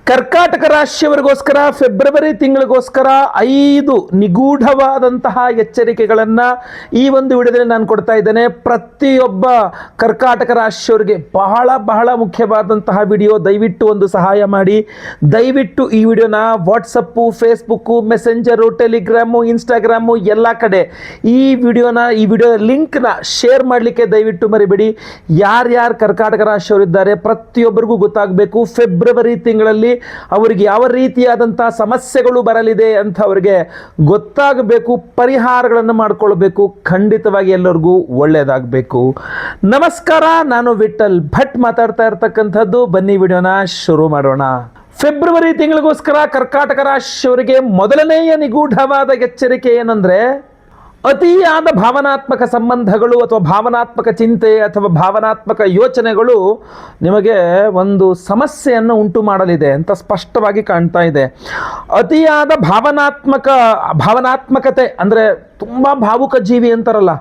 ಕರ್ಕಾಟಕ ರಾಶಿಯವರಿಗೋಸ್ಕರ ಫೆಬ್ರವರಿ ತಿಂಗಳಿಗೋಸ್ಕರ 5 ನಿಗೂಢವಾದಂತಹ ಎಚ್ಚರಿಕೆಗಳನ್ನು ಈ ಒಂದು ವಿಡಿಯೋದಲ್ಲಿ ನಾನು ಕೊಡ್ತಾ ಇದ್ದೇನೆ. ಪ್ರತಿಯೊಬ್ಬ ಕರ್ಕಾಟಕ ರಾಶಿಯವರಿಗೆ ಬಹಳ ಬಹಳ ಮುಖ್ಯವಾದಂತಹ ವಿಡಿಯೋ. ದಯವಿಟ್ಟು ಒಂದು ಸಹಾಯ ಮಾಡಿ. ದಯವಿಟ್ಟು ಈ ವಿಡಿಯೋನ WhatsApp, Facebook, messenger, Telegram, Instagram ಎಲ್ಲ ಕಡೆ ಈ ವಿಡಿಯೋ ಲಿಂಕ್ನ ಶೇರ್ ಮಾಡಲಿಕ್ಕೆ ದಯವಿಟ್ಟು ಮರಿಬೇಡಿ. ಯಾರ್ಯಾರು ಕರ್ಕಾಟಕ ರಾಶಿಯವರಿದ್ದಾರೆ ಪ್ರತಿಯೊಬ್ಬರಿಗೂ ಗೊತ್ತಾಗಬೇಕು ಫೆಬ್ರವರಿ ತಿಂಗಳಲ್ಲಿ ಅವರಿಗೆ ಯಾವ ರೀತಿಯಾದಂತಹ ಸಮಸ್ಯೆಗಳು ಬರಲಿದೆ ಅಂತ ಅವರಿಗೆ ಗೊತ್ತಾಗಬೇಕು. ಪರಿಹಾರಗಳನ್ನು ಮಾಡಿಕೊಳ್ಬೇಕು. ಖಂಡಿತವಾಗಿ ಎಲ್ಲರಿಗೂ ಒಳ್ಳೆಯದಾಗಬೇಕು. ನಮಸ್ಕಾರ, ನಾನು ವಿಠಲ್ ಭಟ್ ಮಾತಾಡ್ತಾ ಇರ್ತಕ್ಕಂಥದ್ದು. ಬನ್ನಿ ವಿಡಿಯೋನ ಶುರು ಮಾಡೋಣ. ಫೆಬ್ರವರಿ ತಿಂಗಳಿಗೋಸ್ಕರ ಕರ್ಕಾಟಕ ರಾಶಿಯವರಿಗೆ ಮೊದಲನೆಯ ನಿಗೂಢವಾದ ಎಚ್ಚರಿಕೆ ಏನಂದ್ರೆ, ಅತಿಯಾದ ಭಾವನಾತ್ಮಕ ಸಂಬಂಧಗಳು ಅಥವಾ ಭಾವನಾತ್ಮಕ ಚಿಂತೆ ಅಥವಾ ಭಾವನಾತ್ಮಕ ಯೋಚನೆಗಳು ನಿಮಗೆ ಒಂದು ಸಮಸ್ಯೆಯನ್ನು ಉಂಟು ಮಾಡಲಿದೆ ಅಂತ ಸ್ಪಷ್ಟವಾಗಿ ಕಾಣ್ತಾ ಇದೆ. ಅತಿಯಾದ ಭಾವನಾತ್ಮಕತೆ ಅಂದರೆ ತುಂಬ ಭಾವುಕ ಜೀವಿ ಅಂತಾರಲ್ಲ,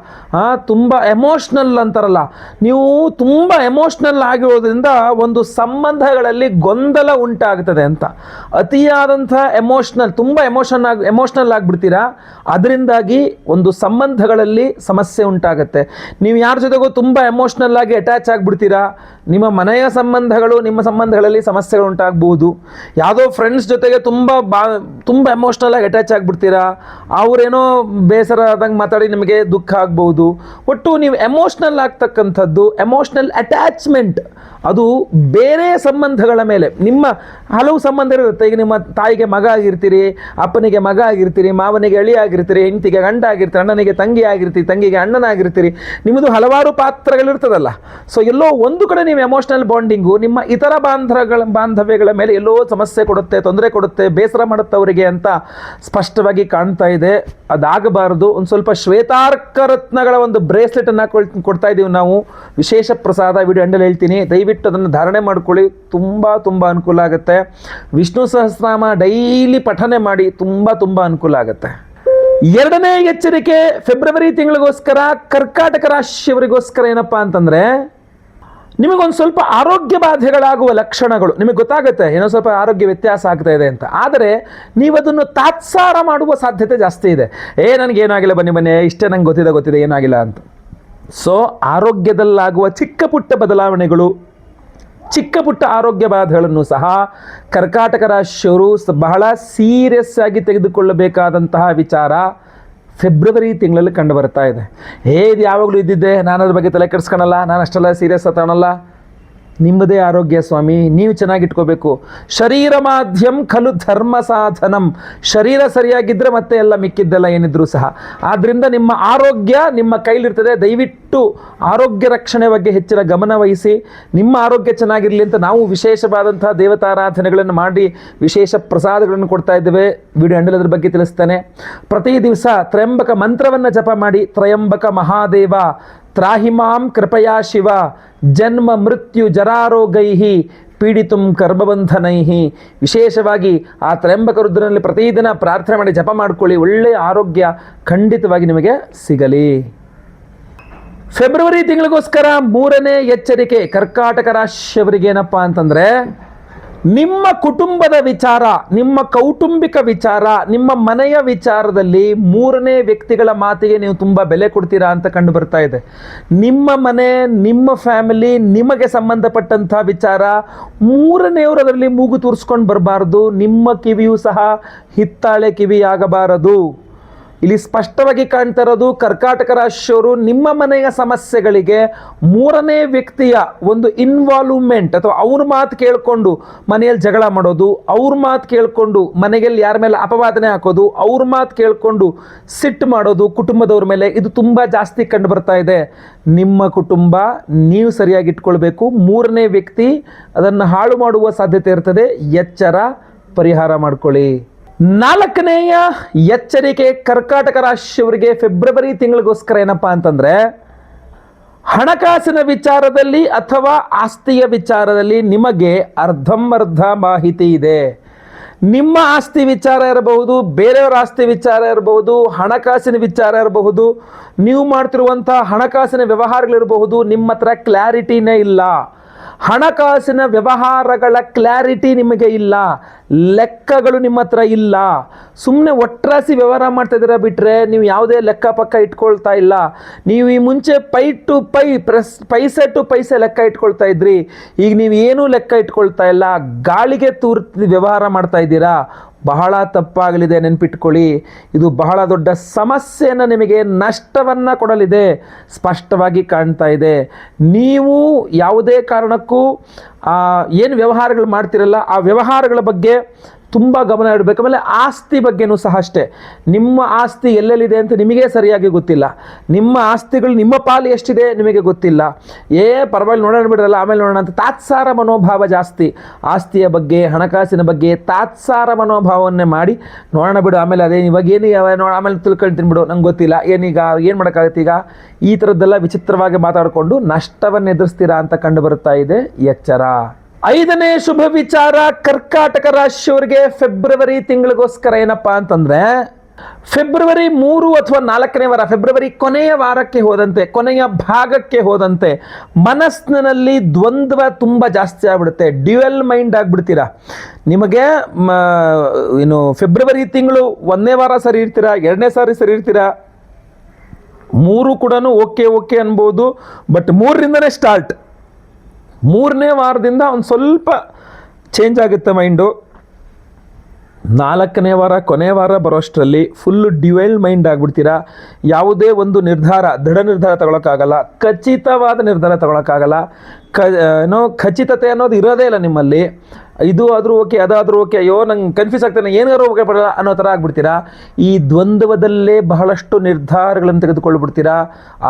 ತುಂಬ ಎಮೋಷ್ನಲ್ ಅಂತಾರಲ್ಲ, ನೀವು ತುಂಬ ಎಮೋಷ್ನಲ್ ಆಗಿರೋದ್ರಿಂದ ಒಂದು ಸಂಬಂಧಗಳಲ್ಲಿ ಗೊಂದಲ ಉಂಟಾಗ್ತದೆ ಅಂತ. ಅತಿಯಾದಂಥ ತುಂಬ ಎಮೋಷ್ನಲ್ ಆಗಿಬಿಡ್ತೀರಾ, ಅದರಿಂದಾಗಿ ಒಂದು ಸಂಬಂಧಗಳಲ್ಲಿ ಸಮಸ್ಯೆ ಉಂಟಾಗುತ್ತೆ. ನೀವು ಯಾರ ಜೊತೆಗೂ ತುಂಬ ಎಮೋಷ್ನಲ್ ಆಗಿ ಅಟ್ಯಾಚ್ ಆಗಿಬಿಡ್ತೀರಾ, ನಿಮ್ಮ ಮನೆಯ ನಿಮ್ಮ ಸಂಬಂಧಗಳಲ್ಲಿ ಸಮಸ್ಯೆಗಳು ಉಂಟಾಗಬಹುದು. ಯಾವುದೋ ಫ್ರೆಂಡ್ಸ್ ಜೊತೆಗೆ ತುಂಬ ಎಮೋಷ್ನಲ್ ಆಗಿ ಅಟ್ಯಾಚ್ ಆಗಿಬಿಡ್ತೀರಾ, ಅವರೇನೋ ಬೇಸರ ಆದಂಗೆ ಮಾತಾಡಿ ನಿಮಗೆ ದುಃಖ ಆಗ್ಬಹುದು. ಒಟ್ಟು ನೀವು ಎಮೋಷ್ನಲ್ ಆಗ್ತಕ್ಕಂಥದ್ದು, ಎಮೋಷ್ನಲ್ ಅಟ್ಯಾಚ್ಮೆಂಟ್ ಅದು ಬೇರೆ ಸಂಬಂಧಗಳ ಮೇಲೆ. ನಿಮ್ಮ ಹಲವು ಸಂಬಂಧ ಇರುತ್ತೆ. ಈಗ ನಿಮ್ಮ ತಾಯಿಗೆ ಮಗ ಆಗಿರ್ತೀರಿ, ಅಪ್ಪನಿಗೆ ಮಗ ಆಗಿರ್ತೀರಿ, ಮಾವನಿಗೆ ಅಳಿ ಆಗಿರ್ತೀರಿ, ಹೆಂಡತಿಗೆ ಗಂಡ ಆಗಿರ್ತೀರಿ, ಅಣ್ಣನಿಗೆ ತಂಗಿ ಆಗಿರ್ತೀರಿ, ತಂಗಿಗೆ ಅಣ್ಣನಾಗಿರ್ತೀರಿ. ನಿಮ್ಮದು ಹಲವಾರು ಪಾತ್ರಗಳಿರ್ತದಲ್ಲ. ಸೊ ಎಲ್ಲೋ ಒಂದು ಕಡೆ ನೀವು ಎಮೋಷ್ನಲ್ ಬಾಂಡಿಂಗು ನಿಮ್ಮ ಇತರ ಬಾಂಧವ್ಯಗಳ ಮೇಲೆ ಎಲ್ಲೋ ಸಮಸ್ಯೆ ಕೊಡುತ್ತೆ, ತೊಂದರೆ ಕೊಡುತ್ತೆ, ಬೇಸರ ಮಾಡುತ್ತೆ ಅವರಿಗೆ ಅಂತ ಸ್ಪಷ್ಟವಾಗಿ ಕಾಣ್ತಾ ಇದೆ. ಅದಾಗಬಾರದು. ಒಂದು ಸ್ವಲ್ಪ ಶ್ವೇತಾರ್ಕ ರತ್ನಗಳ ಒಂದು ಬ್ರೇಸ್ಲೆಟ್ ಅನ್ನು ಕೊಡ್ತಾ ಇದ್ದೀವಿ ನಾವು, ವಿಶೇಷ ಪ್ರಸಾದ. ವಿಡಿಯೋ ಎಂಡಲ್ಲಿ ಹೇಳ್ತೀನಿ, ದಯವಿಟ್ಟು ಅದನ್ನು ಧಾರಣೆ ಮಾಡ್ಕೊಳ್ಳಿ. ತುಂಬ ಅನುಕೂಲ ಆಗುತ್ತೆ. ವಿಷ್ಣು ಸಹಸ್ರನಾಮ ಡೈಲಿ ಪಠನೆ ಮಾಡಿ, ತುಂಬ ಅನುಕೂಲ ಆಗುತ್ತೆ. ಎರಡನೇ ಎಚ್ಚರಿಕೆ ಫೆಬ್ರವರಿ ತಿಂಗಳಿಗೋಸ್ಕರ ಕರ್ಕಾಟಕ ರಾಶಿಯವರಿಗೋಸ್ಕರ ಏನಪ್ಪಾ ಅಂತಂದ್ರೆ, ನಿಮಗೊಂದು ಸ್ವಲ್ಪ ಆರೋಗ್ಯ ಬಾಧೆಗಳಾಗುವ ಲಕ್ಷಣಗಳು ನಿಮಗೆ ಗೊತ್ತಾಗುತ್ತೆ. ಏನೋ ಸ್ವಲ್ಪ ಆರೋಗ್ಯ ವ್ಯತ್ಯಾಸ ಆಗ್ತಾ ಇದೆ ಅಂತ. ಆದರೆ ನೀವು ಅದನ್ನು ತಾತ್ಸಾರ ಮಾಡುವ ಸಾಧ್ಯತೆ ಜಾಸ್ತಿ ಇದೆ. ನನಗೇನಾಗಿಲ್ಲ, ಬನ್ನಿ ಇಷ್ಟೇ ನಂಗೆ ಗೊತ್ತಿದೆ ಏನಾಗಿಲ್ಲ ಅಂತ. ಸೊ ಆರೋಗ್ಯದಲ್ಲಾಗುವ ಚಿಕ್ಕ ಪುಟ್ಟ ಬದಲಾವಣೆಗಳು, ಚಿಕ್ಕ ಪುಟ್ಟ ಆರೋಗ್ಯ ಬಾಧೆಗಳನ್ನು ಸಹ ಕರ್ಕಾಟಕ ರಾಶಿಯವರು ಬಹಳ ಸೀರಿಯಸ್ ಆಗಿ ತೆಗೆದುಕೊಳ್ಳಬೇಕಾದಂತಹ ವಿಚಾರ ಫೆಬ್ರವರಿ ತಿಂಗಳಲ್ಲಿ ಕಂಡು ಬರ್ತಾ ಇದೆ. ಇದು ಯಾವಾಗಲೂ ಇದ್ದಿದ್ದೆ, ನಾನು ಅದ್ರ ಬಗ್ಗೆ ತಲೆ ಕೆಡಿಸ್ಕೊಳಲ್ಲ, ನಾನು ಅಷ್ಟೆಲ್ಲ ಸೀರಿಯಸ್ ತಗೊಳಲ್ಲ. ನಿಮ್ಮದೇ ಆರೋಗ್ಯ ಸ್ವಾಮಿ, ನೀವು ಚೆನ್ನಾಗಿಟ್ಕೋಬೇಕು. ಶರೀರ ಮಾಧ್ಯಂ ಖಲು ಧರ್ಮ ಸಾಧನಂ. ಶರೀರ ಸರಿಯಾಗಿದ್ದರೆ ಮತ್ತೆ ಎಲ್ಲ ಮಿಕ್ಕಿದ್ದೆಲ್ಲ ಏನಿದ್ರು ಸಹ. ಆದ್ದರಿಂದ ನಿಮ್ಮ ಆರೋಗ್ಯ ನಿಮ್ಮ ಕೈಲಿರ್ತದೆ. ದಯವಿಟ್ಟು ಆರೋಗ್ಯ ರಕ್ಷಣೆ ಬಗ್ಗೆ ಹೆಚ್ಚಿನ ಗಮನ ವಹಿಸಿ. ನಿಮ್ಮ ಆರೋಗ್ಯ ಚೆನ್ನಾಗಿರಲಿ ಅಂತ ನಾವು ವಿಶೇಷವಾದಂತಹ ದೇವತಾರಾಧನೆಗಳನ್ನು ಮಾಡಿ ವಿಶೇಷ ಪ್ರಸಾದಗಳನ್ನು ಕೊಡ್ತಾ ಇದ್ದೇವೆ. ವಿಡಿಯೋ ಎಂಡಲ್ಲಿ ಅದ್ರ ಬಗ್ಗೆ ತಿಳಿಸ್ತೇನೆ. ಪ್ರತಿ ದಿವಸ ತ್ರಯಂಬಕ ಮಂತ್ರವನ್ನು ಜಪ ಮಾಡಿ. ತ್ರಯಂಬಕ ಮಹಾದೇವ ತ್ರಾಹಿಮಾಂ ಕೃಪಯಾ ಶಿವ ಜನ್ಮ ಮೃತ್ಯು ಜರಾರೋಗೈಹಿ ಪೀಡಿತುಂ ಕರ್ಮಬಂಧನೈಹಿ. ವಿಶೇಷವಾಗಿ ಆ ತ್ರಯಂಬಕ ರುದ್ರನಲ್ಲಿ ಪ್ರತಿದಿನ ಪ್ರಾರ್ಥನೆ ಮಾಡಿ ಜಪ ಮಾಡ್ಕೊಳ್ಳಿ. ಒಳ್ಳೆಯ ಆರೋಗ್ಯ ಖಂಡಿತವಾಗಿ ನಿಮಗೆ ಸಿಗಲಿ. ಫೆಬ್ರವರಿ ತಿಂಗಳಿಗೋಸ್ಕರ ಮೂರನೇ ಎಚ್ಚರಿಕೆ ಕರ್ಕಾಟಕ ರಾಶಿಯವರಿಗೆ ಏನಪ್ಪಾ ಅಂತಂದ್ರೆ, ನಿಮ್ಮ ಕುಟುಂಬದ ವಿಚಾರ, ನಿಮ್ಮ ಕೌಟುಂಬಿಕ ವಿಚಾರ, ನಿಮ್ಮ ಮನೆಯ ವಿಚಾರದಲ್ಲಿ ಮೂರನೇ ವ್ಯಕ್ತಿಗಳ ಮಾತಿಗೆ ನೀವು ತುಂಬ ಬೆಲೆ ಕೊಡ್ತೀರಾ ಅಂತ ಕಂಡು ಬರ್ತಾ ಇದೆ. ನಿಮ್ಮ ಮನೆ, ನಿಮ್ಮ ಫ್ಯಾಮಿಲಿ, ನಿಮಗೆ ಸಂಬಂಧಪಟ್ಟಂಥ ವಿಚಾರ ಮೂರನೆಯವರು ಅದರಲ್ಲಿ ಮೂಗು ತೂರಿಸ್ಕೊಂಡು ಬರಬಾರ್ದು. ನಿಮ್ಮ ಕಿವಿಯೂ ಸಹ ಹಿತ್ತಾಳೆ ಕಿವಿಯಾಗಬಾರದು. ಇಲ್ಲಿ ಸ್ಪಷ್ಟವಾಗಿ ಕಾಣ್ತಾ ಇರೋದು, ಕರ್ಕಾಟಕ ರಾಶಿಯವರು ನಿಮ್ಮ ಮನೆಯ ಸಮಸ್ಯೆಗಳಿಗೆ ಮೂರನೇ ವ್ಯಕ್ತಿಯ ಒಂದು ಇನ್ವಾಲ್ವ್ಮೆಂಟ್ ಅಥವಾ ಅವ್ರ ಮಾತು ಕೇಳಿಕೊಂಡು ಮನೆಯಲ್ಲಿ ಜಗಳ ಮಾಡೋದು, ಅವ್ರ ಮಾತು ಕೇಳಿಕೊಂಡು ಮನೆಯಲ್ಲಿ ಯಾರ ಮೇಲೆ ಅಪವಾದನೆ ಹಾಕೋದು, ಅವ್ರ ಮಾತು ಕೇಳಿಕೊಂಡು ಸಿಟ್ಟು ಮಾಡೋದು ಕುಟುಂಬದವ್ರ ಮೇಲೆ, ಇದು ತುಂಬ ಜಾಸ್ತಿ ಕಂಡು ಬರ್ತಾ ಇದೆ. ನಿಮ್ಮ ಕುಟುಂಬ ನೀವು ಸರಿಯಾಗಿ ಇಟ್ಕೊಳ್ಬೇಕು. ಮೂರನೇ ವ್ಯಕ್ತಿ ಅದನ್ನು ಹಾಳು ಮಾಡುವ ಸಾಧ್ಯತೆ ಇರ್ತದೆ. ಎಚ್ಚರ, ಪರಿಹಾರ ಮಾಡ್ಕೊಳ್ಳಿ. ನಾಲ್ಕನೆಯ ಎಚ್ಚರಿಕೆ ಕರ್ಕಾಟಕ ರಾಶಿಯವರಿಗೆ ಫೆಬ್ರವರಿ ತಿಂಗಳಿಗೋಸ್ಕರ ಏನಪ್ಪಾ ಅಂತಂದ್ರೆ, ಹಣಕಾಸಿನ ವಿಚಾರದಲ್ಲಿ ಅಥವಾ ಆಸ್ತಿಯ ವಿಚಾರದಲ್ಲಿ ನಿಮಗೆ ಅರ್ಧಂಬರ್ಧ ಮಾಹಿತಿ ಇದೆ. ನಿಮ್ಮ ಆಸ್ತಿ ವಿಚಾರ ಇರಬಹುದು, ಬೇರೆಯವರ ಆಸ್ತಿ ವಿಚಾರ ಇರಬಹುದು, ಹಣಕಾಸಿನ ವಿಚಾರ ಇರಬಹುದು, ನೀವು ಮಾಡ್ತಿರುವಂಥ ಹಣಕಾಸಿನ ವ್ಯವಹಾರಗಳಿರಬಹುದು. ನಿಮ್ಮ ಹತ್ರ ಕ್ಲಾರಿಟಿನೇ ಇಲ್ಲ. ಹಣಕಾಸಿನ ವ್ಯವಹಾರಗಳ ಕ್ಲಾರಿಟಿ ನಿಮಗೆ ಇಲ್ಲ, ಲೆಕ್ಕಗಳು ನಿಮ್ಮ ಹತ್ರ ಇಲ್ಲ, ಸುಮ್ಮನೆ ಒಟ್ರಾಸಿ ವ್ಯವಹಾರ ಮಾಡ್ತಾ ಇದ್ದೀರಾ ಬಿಟ್ಟರೆ ನೀವು ಯಾವುದೇ ಲೆಕ್ಕ ಪಕ್ಕ ಇಟ್ಕೊಳ್ತಾ ಇಲ್ಲ. ನೀವು ಈ ಮುಂಚೆ ಪೈಸೆ ಟು ಪೈಸೆ ಲೆಕ್ಕ ಇಟ್ಕೊಳ್ತಾ ಇದ್ರಿ, ಈಗ ನೀವು ಏನೂ ಲೆಕ್ಕ ಇಟ್ಕೊಳ್ತಾ ಇಲ್ಲ, ಗಾಳಿಗೆ ತೂರ್ತಿ ವ್ಯವಹಾರ ಮಾಡ್ತಾ ಇದ್ದೀರಾ. ಬಹಳ ತಪ್ಪಾಗಲಿದೆ, ನೆನಪಿಟ್ಕೊಳ್ಳಿ. ಇದು ಬಹಳ ದೊಡ್ಡ ಸಮಸ್ಯೆಯನ್ನು, ನಿಮಗೆ ನಷ್ಟವನ್ನು ಕೊಡಲಿದೆ, ಸ್ಪಷ್ಟವಾಗಿ ಕಾಣ್ತಾ ಇದೆ. ನೀವು ಯಾವುದೇ ಕಾರಣಕ್ಕೂ ಏನು ವ್ಯವಹಾರಗಳು ಮಾಡ್ತಿರಲ್ಲ ಆ ವ್ಯವಹಾರಗಳ ಬಗ್ಗೆ ತುಂಬ ಗಮನ ಇಡಬೇಕು. ಆಮೇಲೆ ಆಸ್ತಿ ಬಗ್ಗೆನೂ ಸಹ ಅಷ್ಟೇ. ನಿಮ್ಮ ಆಸ್ತಿ ಎಲ್ಲೆಲ್ಲಿದೆ ಅಂತ ನಿಮಗೆ ಸರಿಯಾಗಿ ಗೊತ್ತಿಲ್ಲ, ನಿಮ್ಮ ಆಸ್ತಿಗಳು ನಿಮ್ಮ ಪಾಲು ಎಷ್ಟಿದೆ ನಿಮಗೆ ಗೊತ್ತಿಲ್ಲ. ಪರವಾಗಿಲ್ಲ ನೋಡೋಣ ಬಿಡ್ರಲ್ಲ ಆಮೇಲೆ ನೋಡೋಣ ಅಂತ ತಾತ್ಸಾರ ಮನೋಭಾವ ಜಾಸ್ತಿ. ಆಸ್ತಿಯ ಬಗ್ಗೆ ಹಣಕಾಸಿನ ಬಗ್ಗೆ ತಾತ್ಸಾರ ಮನೋಭಾವವನ್ನೇ ಮಾಡಿ ನೋಡೋಣ ಬಿಡು ಆಮೇಲೆ ಅದೇ ಇವಾಗ ಏನೀಗ ಆಮೇಲೆ ತಿಳ್ಕೊಳ್ತೀನಿ ಬಿಡು ನಂಗೆ ಗೊತ್ತಿಲ್ಲ ಏನೀಗ ಏನು ಮಾಡೋಕ್ಕಾಗತ್ತೆ. ಈಗ ಈ ಥರದ್ದೆಲ್ಲ ವಿಚಿತ್ರವಾಗಿ ಮಾತಾಡಿಕೊಂಡು ನಷ್ಟವನ್ನು ಎದುರಿಸ್ತೀರಾ ಅಂತ ಕಂಡು ಬರುತ್ತಾ ಇದೆ. ಎಚ್ಚರ. 5ನೇ ಶುಭ ವಿಚಾರ, ಕರ್ಕಾಟಕ ರಾಶಿಯವರಿಗೆ ಫೆಬ್ರವರಿ ತಿಂಗಳಿಗೋಸ್ಕರ ಏನಪ್ಪಾ ಅಂತಂದ್ರೆ, ಫೆಬ್ರವರಿ 3 ಅಥವಾ 4ನೇ ವಾರ, ಫೆಬ್ರವರಿ ಕೊನೆಯ ವಾರಕ್ಕೆ ಹೋದಂತೆ, ಕೊನೆಯ ಭಾಗಕ್ಕೆ ಹೋದಂತೆ ಮನಸ್ಸಿನಲ್ಲಿ ದ್ವಂದ್ವ ತುಂಬ ಜಾಸ್ತಿ ಆಗ್ಬಿಡುತ್ತೆ. ಡ್ಯುಯಲ್ ಮೈಂಡ್ ಆಗಿಬಿಡ್ತೀರಾ. ನಿಮಗೆ ಏನು ಫೆಬ್ರವರಿ ತಿಂಗಳು 1ನೇ ವಾರ ಸರಿ ಇರ್ತೀರಾ, 2ನೇ ಸಾರಿ ಸರಿ ಇರ್ತೀರಾ, 3 ಕೂಡ ಓಕೆ ಅನ್ಬೋದು. ಬಟ್ 3ರಿಂದನೇ ಸ್ಟಾರ್ಟ್, 3ನೇ ವಾರದಿಂದ ಒಂದು ಸ್ವಲ್ಪ ಚೇಂಜ್ ಆಗುತ್ತೆ ಮೈಂಡು. 4ನೇ ವಾರ ಕೊನೆ ವಾರ ಬರೋಷ್ಟರಲ್ಲಿ ಫುಲ್ಲು ಡ್ಯುಯಲ್ ಮೈಂಡ್ ಆಗಿಬಿಡ್ತೀರಾ. ಯಾವುದೇ ಒಂದು ದೃಢ ನಿರ್ಧಾರ ತಗೊಳಕ್ಕಾಗಲ್ಲ, ಖಚಿತವಾದ ನಿರ್ಧಾರ ತಗೊಳಕ್ಕಾಗಲ್ಲ. ಖಚಿತತೆ ಅನ್ನೋದು ಇರೋದೇ ಇಲ್ಲ ನಿಮ್ಮಲ್ಲಿ. ಇದು ಆದರೂ ಓಕೆ ಅದಾದರೂ ಓಕೆ, ಅಯ್ಯೋ ನಂಗೆ ಕನ್ಫ್ಯೂಸ್ ಆಗ್ತಾನೆ, ಏನಾದ್ರು ಓಕೆ ಪಡಲ್ಲ ಅನ್ನೋ ಥರ ಆಗ್ಬಿಡ್ತೀರಾ. ಈ ದ್ವಂದ್ವದಲ್ಲೇ ಬಹಳಷ್ಟು ನಿರ್ಧಾರಗಳನ್ನು ತೆಗೆದುಕೊಳ್ಳಿಬಿಡ್ತೀರಾ.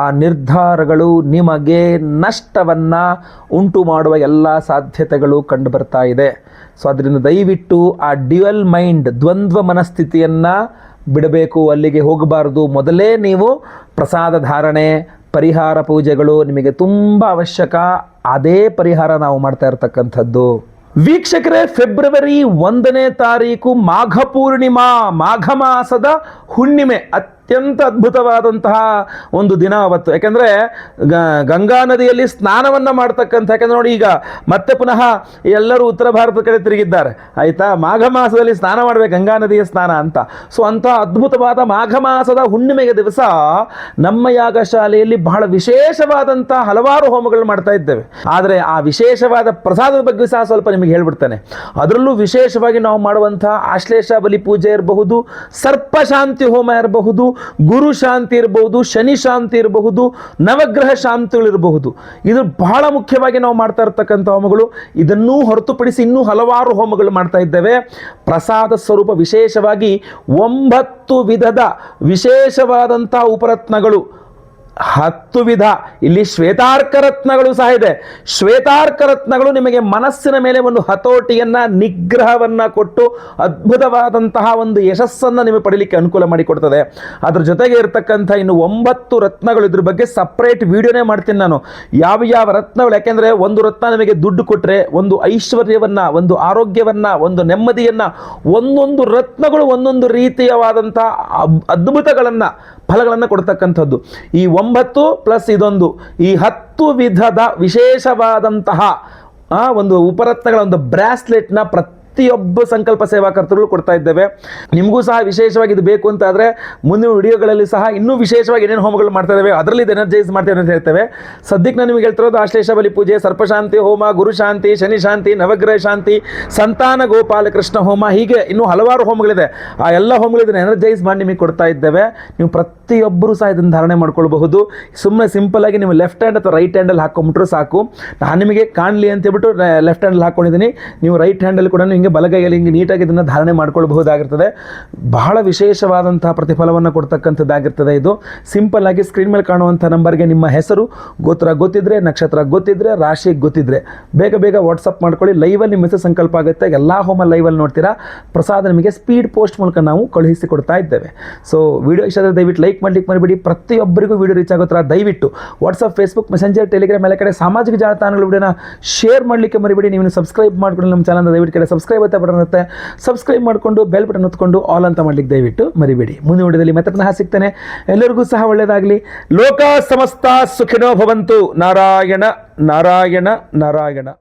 ಆ ನಿರ್ಧಾರಗಳು ನಿಮಗೆ ನಷ್ಟವನ್ನು ಉಂಟು ಮಾಡುವ ಎಲ್ಲ ಸಾಧ್ಯತೆಗಳು ಕಂಡು ಬರ್ತಾ ಇದೆ. ಸೊ ಅದರಿಂದ ದಯವಿಟ್ಟು ಆ ಡ್ಯುಯಲ್ ಮೈಂಡ್, ದ್ವಂದ್ವ ಮನಸ್ಥಿತಿಯನ್ನು ಬಿಡಬೇಕು, ಅಲ್ಲಿಗೆ ಹೋಗಬಾರ್ದು. ಮೊದಲೇ ನೀವು ಪ್ರಸಾದ ಧಾರಣೆ, ಪರಿಹಾರ ಪೂಜೆಗಳು ನಿಮಗೆ ತುಂಬ ಅವಶ್ಯಕ. ಅದೇ ಪರಿಹಾರ ನಾವು ಮಾಡ್ತಾ ಇರತಕ್ಕಂಥದ್ದು. ವೀಕ್ಷಕರೇ, ಫೆಬ್ರವರಿ 1ನೇ ತಾರೀಕು ಮಾಘ ಪೂರ್ಣಿಮಾ, ಮಾಘ ಮಾಸದ ಹುಣ್ಣಿಮೆ. ಅತ್ಯಂತ ಅದ್ಭುತವಾದಂತಹ ಒಂದು ದಿನ ಅವತ್ತು. ಯಾಕೆಂದರೆ ಗಂಗಾ ನದಿಯಲ್ಲಿ ಸ್ನಾನವನ್ನು ಮಾಡ್ತಕ್ಕಂಥ, ಯಾಕೆಂದ್ರೆ ನೋಡಿ ಈಗ ಮತ್ತೆ ಪುನಃ ಎಲ್ಲರೂ ಉತ್ತರ ಭಾರತದ ಕಡೆ ತಿರುಗಿದ್ದಾರೆ, ಆಯಿತಾ. ಮಾಘ ಮಾಸದಲ್ಲಿ ಸ್ನಾನ ಮಾಡಬೇಕು, ಗಂಗಾ ನದಿಯ ಸ್ನಾನ ಅಂತ. ಸೊ ಅಂಥ ಅದ್ಭುತವಾದ ಮಾಘ ಮಾಸದ ಹುಣ್ಣಿಮೆಯ ದಿವಸ ನಮ್ಮ ಯಾಗಶಾಲೆಯಲ್ಲಿ ಬಹಳ ವಿಶೇಷವಾದಂಥ ಹಲವಾರು ಹೋಮಗಳು ಮಾಡ್ತಾ ಇದ್ದೇವೆ. ಆದರೆ ಆ ವಿಶೇಷವಾದ ಪ್ರಸಾದದ ಬಗ್ಗೆ ಸಹ ಸ್ವಲ್ಪ ನಿಮಗೆ ಹೇಳ್ಬಿಡ್ತೇನೆ. ಅದರಲ್ಲೂ ವಿಶೇಷವಾಗಿ ನಾವು ಮಾಡುವಂಥ ಆಶ್ಲೇಷ ಬಲಿ ಪೂಜೆ ಇರಬಹುದು, ಸರ್ಪಶಾಂತಿ ಹೋಮ ಇರಬಹುದು, ಗುರು ಶಾಂತಿ ಇರಬಹುದು, ಶನಿ ಶಾಂತಿ ಇರಬಹುದು, ನವಗ್ರಹ ಶಾಂತಿಗಳಿರಬಹುದು. ಇದು ಬಹಳ ಮುಖ್ಯವಾಗಿ ನಾವು ಮಾಡ್ತಾ ಇರ್ತಕ್ಕಂಥ ಹೋಮಗಳು. ಇದನ್ನೂ ಹೊರತುಪಡಿಸಿ ಇನ್ನೂ ಹಲವಾರು ಹೋಮಗಳು ಮಾಡ್ತಾ ಇದ್ದೇವೆ. ಪ್ರಸಾದ ಸ್ವರೂಪ ವಿಶೇಷವಾಗಿ 9 ವಿಧದ ವಿಶೇಷವಾದಂಥ ಉಪರತ್ನಗಳು, 10 ವಿಧ. ಇಲ್ಲಿ ಶ್ವೇತಾರ್ಕ ರತ್ನಗಳು ಸಹ ಇದೆ. ಶ್ವೇತಾರ್ಕ ರತ್ನಗಳು ನಿಮಗೆ ಮನಸ್ಸಿನ ಮೇಲೆ ಒಂದು ಹತೋಟಿಯನ್ನ, ನಿಗ್ರಹವನ್ನ ಕೊಟ್ಟು ಅದ್ಭುತವಾದಂತಹ ಒಂದು ಯಶಸ್ಸನ್ನು ನಿಮಗೆ ಪಡೀಲಿಕ್ಕೆ ಅನುಕೂಲ ಮಾಡಿಕೊಡ್ತದೆ. ಅದ್ರ ಜೊತೆಗೆ ಇರತಕ್ಕಂಥ ಇನ್ನು 9 ರತ್ನಗಳು, ಇದ್ರ ಬಗ್ಗೆ ಸಪ್ರೇಟ್ ವಿಡಿಯೋನೇ ಮಾಡ್ತೀನಿ ನಾನು, ಯಾವ ರತ್ನಗಳು. ಯಾಕೆಂದ್ರೆ ಒಂದು ರತ್ನ ನಿಮಗೆ ದುಡ್ಡು ಕೊಟ್ಟರೆ ಒಂದು ಐಶ್ವರ್ಯವನ್ನ, ಒಂದು ಆರೋಗ್ಯವನ್ನ, ಒಂದು ನೆಮ್ಮದಿಯನ್ನ, ಒಂದೊಂದು ರತ್ನಗಳು ಒಂದೊಂದು ರೀತಿಯವಾದಂತಹ ಅದ್ಭುತಗಳನ್ನ, ಫಲಗಳನ್ನು ಕೊಡ್ತಕ್ಕಂಥದ್ದು. ಈ 9 ಪ್ಲಸ್ ಇದೊಂದು, ಈ 10 ವಿಧದ ವಿಶೇಷವಾದಂತಹ ಒಂದು ಉಪರತ್ನಗಳ ಒಂದು ಬ್ರಾಸ್ಲೆಟ್ನ ಪ್ರತಿಯೊಬ್ಬ ಸಂಕಲ್ಪ ಸೇವಾಕರ್ತರುಗಳು ಕೊಡ್ತಾ ಇದ್ದೇವೆ. ನಿಮಗೂ ಸಹ ವಿಶೇಷವಾಗಿ ಇದು ಬೇಕು ಅಂತ ಆದರೆ ಮುಂದಿನ ವಿಡಿಯೋಗಳಲ್ಲಿ ಸಹ ಇನ್ನೂ ವಿಶೇಷವಾಗಿ ಏನೇನು ಹೋಮಗಳು ಮಾಡ್ತಾ ಇದ್ದೇವೆ, ಅದರಲ್ಲಿ ಇದು ಎನರ್ಜೈಸ್ ಮಾಡ್ತೇವೆ ಅಂತ ಹೇಳ್ತೇವೆ. ಸದ್ಯಕ್ಕೆ ನಾನು ನಿಮಗೆ ಹೇಳ್ತಿರೋದು ಆಶ್ಲೇಷ ಬಲಿ ಪೂಜೆ, ಸರ್ಪಶಾಂತಿ ಹೋಮ, ಗುರು ಶಾಂತಿ, ಶನಿ ಶಾಂತಿ, ನವಗ್ರಹ ಶಾಂತಿ, ಸಂತಾನ ಗೋಪಾಲ ಕೃಷ್ಣ ಹೋಮ, ಹೀಗೆ ಇನ್ನೂ ಹಲವಾರು ಹೋಮಗಳಿದೆ. ಆ ಎಲ್ಲ ಹೋಮಗಳು ಇದನ್ನು ಎನರ್ಜೈಸ್ ಮಾಡಿ ನಿಮಗೆ ಕೊಡ್ತಾ ಇದ್ದೇವೆ. ನೀವು ಪ್ರತಿಯೊಬ್ಬರು ಸಹ ಇದನ್ನು ಧಾರಣೆ ಮಾಡ್ಕೊಳ್ಬಹುದು. ಸುಮ್ಮನೆ ಸಿಂಪಲ್ ಆಗಿ ನೀವು ಲೆಫ್ಟ್ ಹ್ಯಾಂಡ್ ಅಥವಾ ರೈಟ್ ಹ್ಯಾಂಡಲ್ಲಿ ಹಾಕೊಂಡ್ಬಿಟ್ರು ಸಾಕು. ನಾನು ನಿಮಗೆ ಕಾಣಲಿ ಅಂತ ಹೇಳ್ಬಿಟ್ಟು ಲೆಫ್ಟ್ ಹ್ಯಾಂಡಲ್ಲಿ ಹಾಕೊಂಡಿದ್ದೀನಿ. ನೀವು ರೈಟ್ ಹ್ಯಾಂಡಲ್ಲಿ ಕೂಡ ಬಲಗೈಯಲ್ಲಿ ಹಿಂಗೆ ನೀಟಾಗಿ ಇದನ್ನು ಧಾರಣೆ ಮಾಡ್ಕೊಳ್ಬಹುದಾಗಿರ್ತದೆ. ಬಹಳ ವಿಶೇಷವಾದಂತಹ ಪ್ರತಿಫಲವನ್ನು ಕೊಡ್ತಕ್ಕಂಥದ್ದಾಗಿರ್ತದೆ. ಇದು ಸಿಂಪಲ್ ಆಗಿ ಸ್ಕ್ರೀನ್ ಮೇಲೆ ಕಾಣುವಂಥ ನಂಬರ್ಗೆ ನಿಮ್ಮ ಹೆಸರು, ಗೋತ್ರ ಗೊತ್ತಿದ್ರೆ, ನಕ್ಷತ್ರ ಗೊತ್ತಿದ್ರೆ, ರಾಶಿ ಗೊತ್ತಿದ್ರೆ ಬೇಗ ವಾಟ್ಸಪ್ ಮಾಡ್ಕೊಳ್ಳಿ. ಲೈವಲ್ಲಿ ನಿಮ್ಮ ಹೆಸರು ಸಂಕಲ್ಪ ಆಗುತ್ತೆ. ಎಲ್ಲ ಹೋಮ ಲೈವಲ್ಲಿ ನೋಡ್ತೀರಾ. ಪ್ರಸಾದ ನಿಮಗೆ ಸ್ಪೀಡ್ ಪೋಸ್ಟ್ ಮೂಲಕ ನಾವು ಕಳುಹಿಸಿ ಕೊಡ್ತಾ ಇದ್ದೇವೆ. ಸೊ ವಿಡಿಯೋ ಇಷ್ಟ ಆದರೆ ದಯವಿಟ್ಟು ಲೈಕ್ ಮಾಡ್ಲಿಕ್ಕೆ ಮರಿಬೇಡಿ. ಪ್ರತಿಯೊಬ್ಬರಿಗೂ ವಿಡಿಯೋ ರೀಚ್ ಆಗೋ ಥರ ದಯವಿಟ್ಟು ವಾಟ್ಸಪ್, ಫೇಸ್ಬುಕ್, ಮೆಸೆಂಜರ್, ಟೆಲಿಗ್ರಾಮ್ ಎಲ್ಲ ಕಡೆ ಸಾಮಾಜಿಕ ಜಾಲತಾಣಗಳ ವಿಡಿಯೋನ ಶೇರ್ ಮಾಡಲಿಕ್ಕೆ ಮರಿಬೇಡಿ. ನೀವು ಸಬ್ಸ್ಕ್ರೈಬ್ ಮಾಡ್ಕೊಂಡು ನಮ್ಮ ಚಾನಲ್ ದಯವಿಟ್ಟು ಕಡೆ ಸಬ್ಸ್ಕ್ರೈಬ್ ಬಟನ್ ಇರುತ್ತೆ, ಸಬ್ಸ್ಕ್ರೈಬ್ ಮಾಡಿಕೊಂಡು ಬೆಲ್ ಬಟನ್ ಒತ್ಕೊಂಡು ಆಲ್ ಅಂತ ಮಾಡ್ಲಿಕ್ಕೆ ದಯವಿಟ್ಟು ಮರಿಬೇಡಿ. ಮುಂದಿನ ವಿಡಿಯೋದಲ್ಲಿ ಮತ್ತೆ ಪುನಃ ಸಿಗ್ತೇನೆ. ಎಲ್ಲರಿಗೂ ಸಹ ಒಳ್ಳೆಯದಾಗಲಿ. ಲೋಕ ಸಮಸ್ತ ಸುಖಿನೋ ಭವಂತು. ನಾರಾಯಣ ನಾರಾಯಣ ನಾರಾಯಣ.